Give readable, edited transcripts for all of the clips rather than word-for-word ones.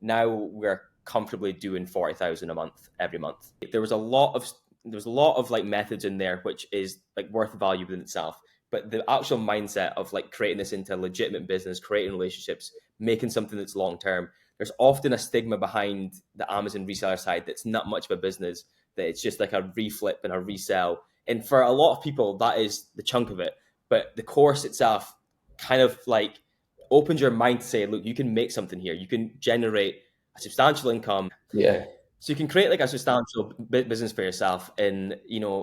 now we're comfortably doing 40,000 a month every month. There was a lot of like methods in there which is like worth value within itself, but the actual mindset of like creating this into a legitimate business, creating relationships, making something that's long term, there's often a stigma behind the Amazon reseller side that's not much of a business, that it's just like a reflip and a resell. And for a lot of people, that is the chunk of it. But the course itself kind of like opens your mind to say, look, you can make something here. You can generate a substantial income. Yeah. So you can create like a substantial business for yourself. And,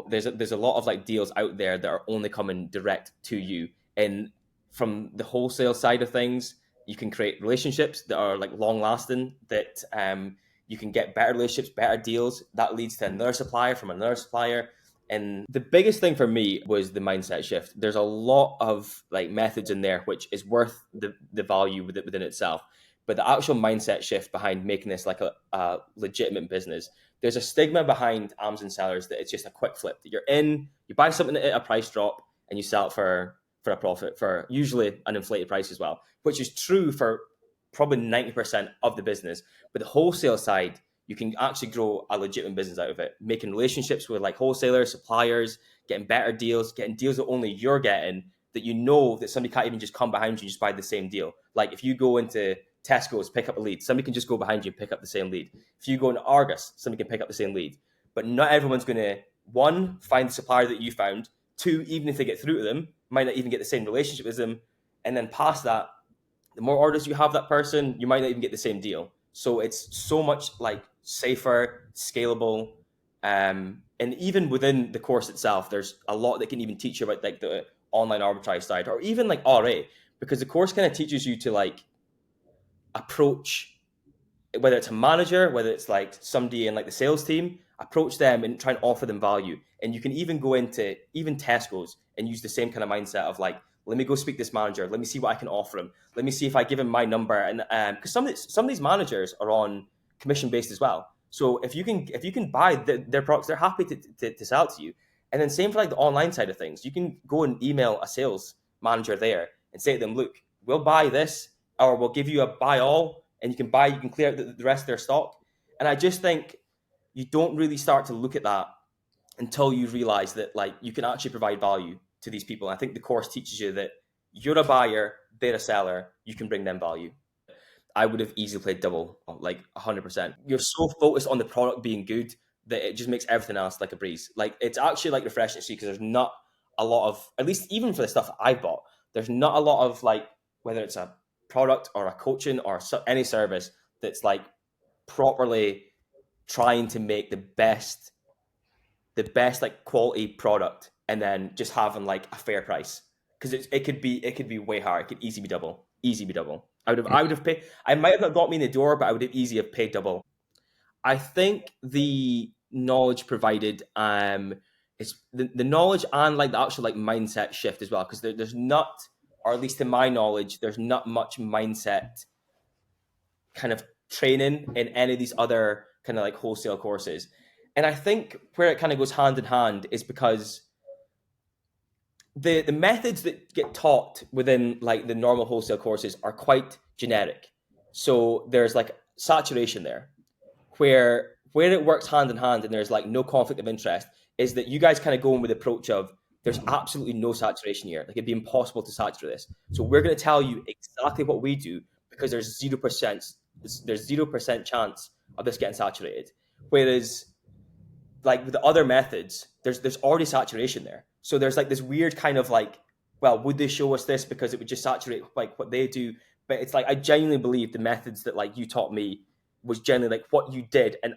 there's a lot of like deals out there that are only coming direct to you. And from the wholesale side of things, you can create relationships that are like long lasting, that you can get better relationships, better deals. That leads to another supplier from another supplier. And the biggest thing for me was the mindset shift. There's a lot of like methods in there, which is worth the value within itself. But the actual mindset shift behind making this like a legitimate business, there's a stigma behind Amazon sellers that it's just a quick flip. That you're in, you buy something at a price drop and you sell it for a profit, for usually an inflated price as well, which is true for probably 90% of the business. But the wholesale side, you can actually grow a legitimate business out of it, making relationships with like wholesalers, suppliers, getting better deals, getting deals that only you're getting, that you know that somebody can't even just come behind you and just buy the same deal. Like if you go into Tesco's, pick up a lead, somebody can just go behind you and pick up the same lead. If you go into Argos, somebody can pick up the same lead. But not everyone's going to, one, find the supplier that you found, two, even if they get through to them, might not even get the same relationship as them. And then past that, the more orders you have that person, you might not even get the same deal. So it's so much like safer, scalable, and even within the course itself, there's a lot that can even teach you about like the online arbitrage side, or even like RA, because the course kind of teaches you to like approach, whether it's a manager, whether it's like somebody in like the sales team, approach them and try and offer them value. And you can even go into even Tesco's and use the same kind of mindset of like, let me go speak to this manager. Let me see what I can offer him. Let me see if I give him my number. And because some of these managers are on commission based as well. So if you can buy their products, they're happy to sell it to you. And then same for like the online side of things. You can go and email a sales manager there and say to them, look, we'll buy this, or we'll give you a buy all, and you can clear out the rest of their stock. And I just think you don't really start to look at that until you realize that like you can actually provide value to these people. And I think the course teaches you that you're a buyer, they're a seller, you can bring them value. I would have easily played double, like 100%. You're so focused on the product being good that it just makes everything else like a breeze. Like it's actually like refreshing to see, because there's not a lot of, at least even for the stuff I've bought, there's not a lot of like, whether it's a product or a coaching or any service that's like properly trying to make the best like quality product, and then just having like a fair price, because it could be way higher. It could easily be double. I would have paid. I might have not got me in the door, but I would have easily have paid double. I think the knowledge provided is the knowledge and like the actual like mindset shift as well, because there's not, or at least to my knowledge, there's not much mindset kind of training in any of these other kind of like wholesale courses. And I think where it kind of goes hand in hand is because the methods that get taught within like the normal wholesale courses are quite generic. So there's like saturation there, where it works hand in hand and there's like no conflict of interest, is that you guys kind of go in with the approach of there's absolutely no saturation here. Like it'd be impossible to saturate this. So we're going to tell you exactly what we do, because there's 0% chance of this getting saturated. Whereas like with the other methods, there's already saturation there. So there's like this weird kind of like, well, would they show us this because it would just saturate like what they do? But it's like I genuinely believe the methods that like you taught me was generally like what you did and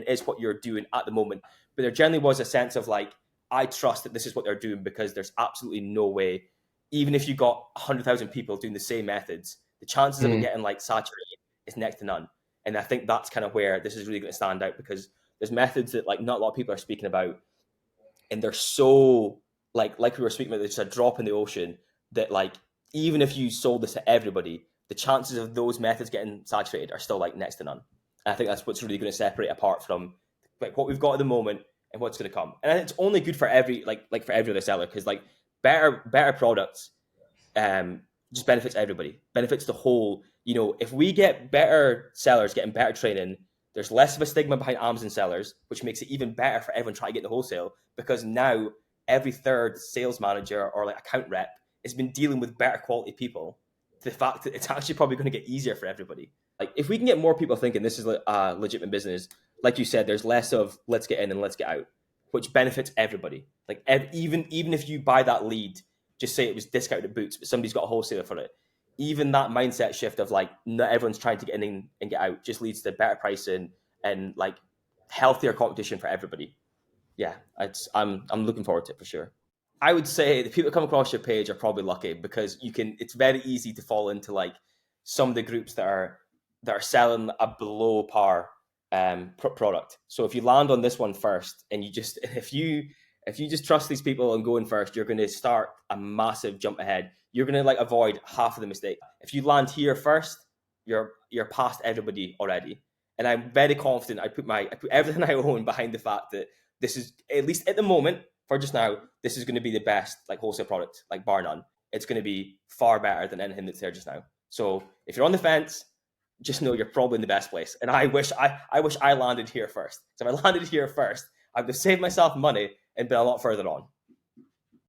is what you're doing at the moment. But there generally was a sense of like, I trust that this is what they're doing, because there's absolutely no way, even if you got 100,000 people doing the same methods, the chances of it getting like saturated is next to none. And I think that's kind of where this is really going to stand out, because there's methods that like not a lot of people are speaking about, and they're so like we were speaking about, it's a drop in the ocean, that like even if you sold this to everybody, the chances of those methods getting saturated are still like next to none. And I think that's what's really going to separate apart from like what we've got at the moment and what's going to come. And it's only good for every like for every other seller, because like better products just benefits everybody, benefits the whole. If we get better sellers getting better training, there's less of a stigma behind Amazon sellers, which makes it even better for everyone trying to get the wholesale, because now every third sales manager or like account rep has been dealing with better quality people. The fact that it's actually probably going to get easier for everybody. Like if we can get more people thinking this is a legitimate business, like you said, there's less of let's get in and let's get out, which benefits everybody. Like even if you buy that lead, just say it was discounted at Boots, but somebody's got a wholesaler for it. Even that mindset shift of like not everyone's trying to get in and get out just leads to better pricing and like healthier competition for everybody. Yeah, I'm looking forward to it for sure. I would say the people that come across your page are probably lucky, because it's very easy to fall into like some of the groups that are selling a below par product. So if you land on this one first, and if you just trust these people and go in first, you're going to start a massive jump ahead. You're going to like avoid half of the mistake. If you land here first, you're past everybody already. And I'm very confident. I put everything I own behind the fact that this is, at least at the moment, for just now, this is going to be the best like wholesale product, like bar none. It's going to be far better than anything that's there just now. So if you're on the fence, just know you're probably in the best place. And I wish I landed here first. So if I landed here first, I would have saved myself money and been a lot further on.